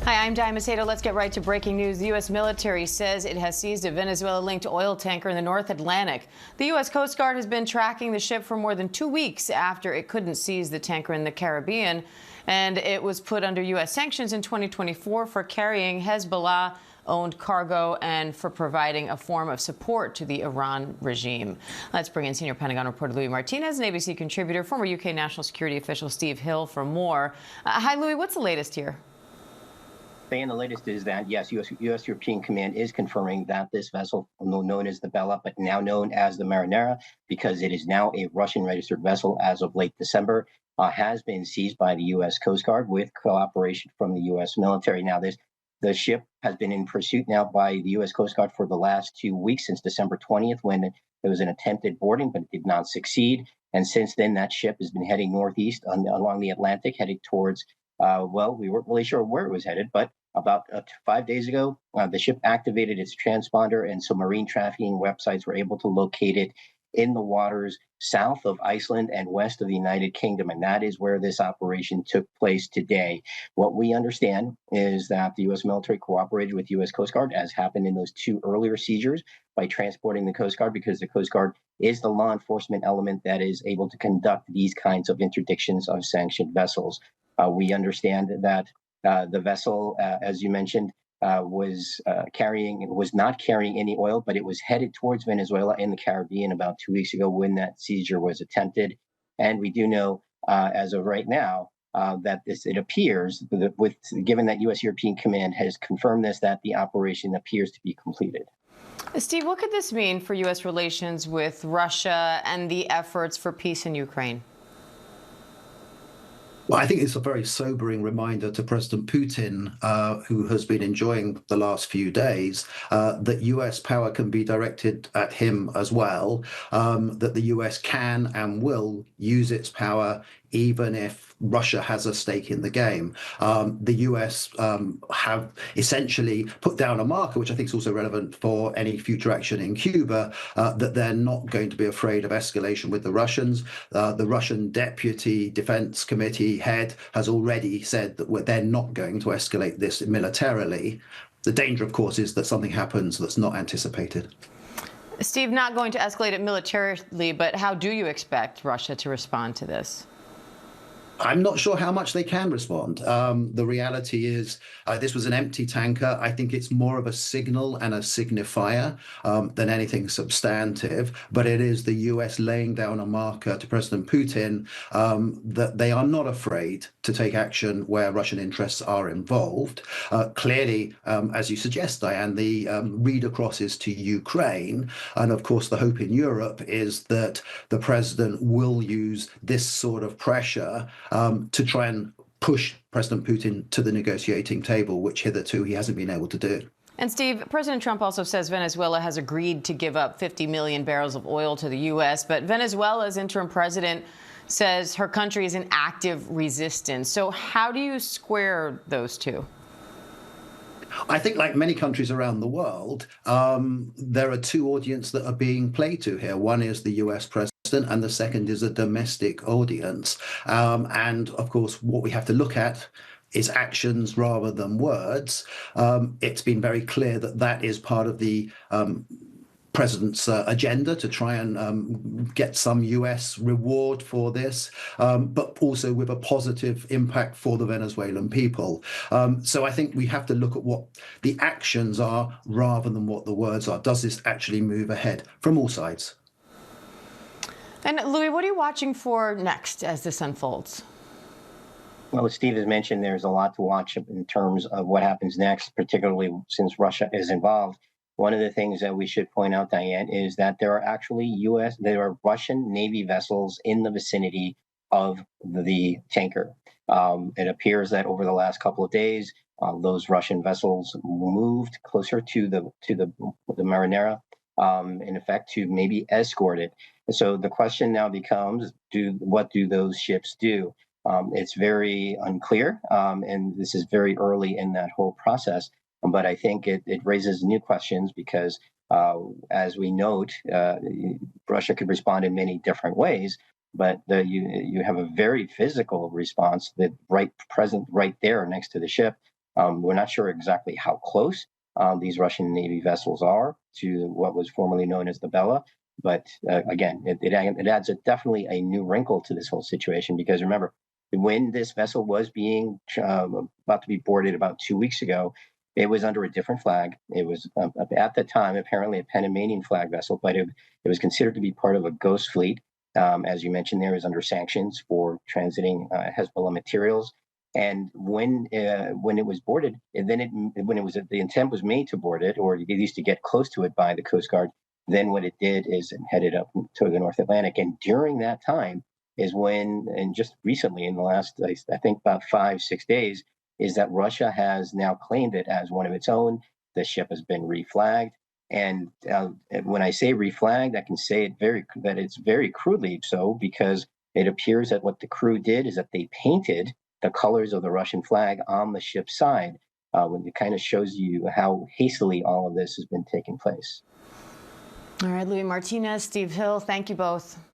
Hi, I'm Di Macedo. Let's get right to breaking news. The U.S. military says it has seized a Venezuela-linked oil tanker in the North Atlantic. The U.S. Coast Guard has been tracking the ship for more than 2 weeks after it couldn't seize the tanker in the Caribbean, and it was put under U.S. sanctions in 2024 for carrying Hezbollah-owned cargo and for providing a form of support to the Iran regime. Let's bring in senior Pentagon reporter Louis Martinez and ABC contributor, former UK national security official Steve Hill for more. Hi, Louis. What's the latest here? And the latest is that, yes, U.S. European Command is confirming that this vessel, known as the Bella, but now known as the Marinera, because it is now a Russian-registered vessel as of late December, has been seized by the U.S. Coast Guard with cooperation from the U.S. military. Now, the ship has been in pursuit now by the U.S. Coast Guard for the last 2 weeks, since December 20th, when there was an attempted boarding, but it did not succeed. And since then, that ship has been heading northeast along the Atlantic, headed towards we weren't really sure where it was headed, but about 5 days ago, the ship activated its transponder, and so marine trafficking websites were able to locate it in the waters south of Iceland and west of the United Kingdom, and that is where this operation took place today. What we understand is that the U.S. military cooperated with U.S. Coast Guard, as happened in those 2 earlier seizures, by transporting the Coast Guard, because the Coast Guard is the law enforcement element that is able to conduct these kinds of interdictions of sanctioned vessels. We understand that the vessel, as you mentioned, was not carrying any oil, but it was headed towards Venezuela in the Caribbean about 2 weeks ago when that seizure was attempted. And we do know, as of right now, that it appears, given that U.S. European Command has confirmed this, that the operation appears to be completed. Steve, what could this mean for U.S. relations with Russia and the efforts for peace in Ukraine? Well, I think it's a very sobering reminder to President Putin, who has been enjoying the last few days, that US power can be directed at him as well, that the US can and will use its power even if Russia has a stake in the game. The US have essentially put down a marker, which I think is also relevant for any future action in Cuba, that they're not going to be afraid of escalation with the Russians. The Russian Deputy Defense Committee head has already said that they're not going to escalate this militarily. The danger, of course, is that something happens that's not anticipated. Steve, not going to escalate it militarily, but how do you expect Russia to respond to this? I'm not sure how much they can respond. The reality is this was an empty tanker. I think it's more of a signal and a signifier than anything substantive. But it is the US laying down a marker to President Putin that they are not afraid to take action where Russian interests are involved. Clearly, as you suggest, Diane, the read across is to Ukraine. And of course, the hope in Europe is that the president will use this sort of pressure to try and push President Putin to the negotiating table, which hitherto he hasn't been able to do. And Steve, President Trump also says Venezuela has agreed to give up 50 million barrels of oil to the U.S., but Venezuela's interim president says her country is in active resistance. So how do you square those two? I think, like many countries around the world, there are 2 audiences that are being played to here. One is the US president, and the second is a domestic audience. And of course, what we have to look at is actions rather than words. It's been very clear that that is part of the president's agenda to try and get some US reward for this, but also with a positive impact for the Venezuelan people. So I think we have to look at what the actions are rather than what the words are. Does this actually move ahead from all sides? And Louis, what are you watching for next as this unfolds? Well, as Steve has mentioned, there's a lot to watch in terms of what happens next, particularly since Russia is involved. One of the things that we should point out, Diane, is that there are Russian Navy vessels in the vicinity of the tanker. It appears that over the last couple of days, those Russian vessels moved closer to the Marinera, in effect, to maybe escort it. So the question now becomes, what do those ships do? It's very unclear, and this is very early in that whole process. But I think it raises new questions because, as we note, Russia could respond in many different ways. But you have a very physical response that present right there next to the ship. We're not sure exactly how close these Russian Navy vessels are to what was formerly known as the Bella. But again, it adds definitely a new wrinkle to this whole situation, because remember, when this vessel was being about to be boarded about 2 weeks ago, it was under a different flag. It was at the time apparently a Panamanian flag vessel, but it was considered to be part of a ghost fleet. As you mentioned, there is under sanctions for transiting Hezbollah materials. And when it was boarded, and then when it was the intent was made to board it, or at least to get close to it by the Coast Guard, then what it did is it headed up to the North Atlantic. And during that time is when, and just recently in the last, I think about 5-6 days, is that Russia has now claimed it as one of its own. The ship has been reflagged. And when I say reflagged, I can say that it's very crudely so, because it appears that what the crew did is that they painted the colors of the Russian flag on the ship's side. When it kind of shows you how hastily all of this has been taking place. All right, Louis Martinez, Steve Hill, thank you both.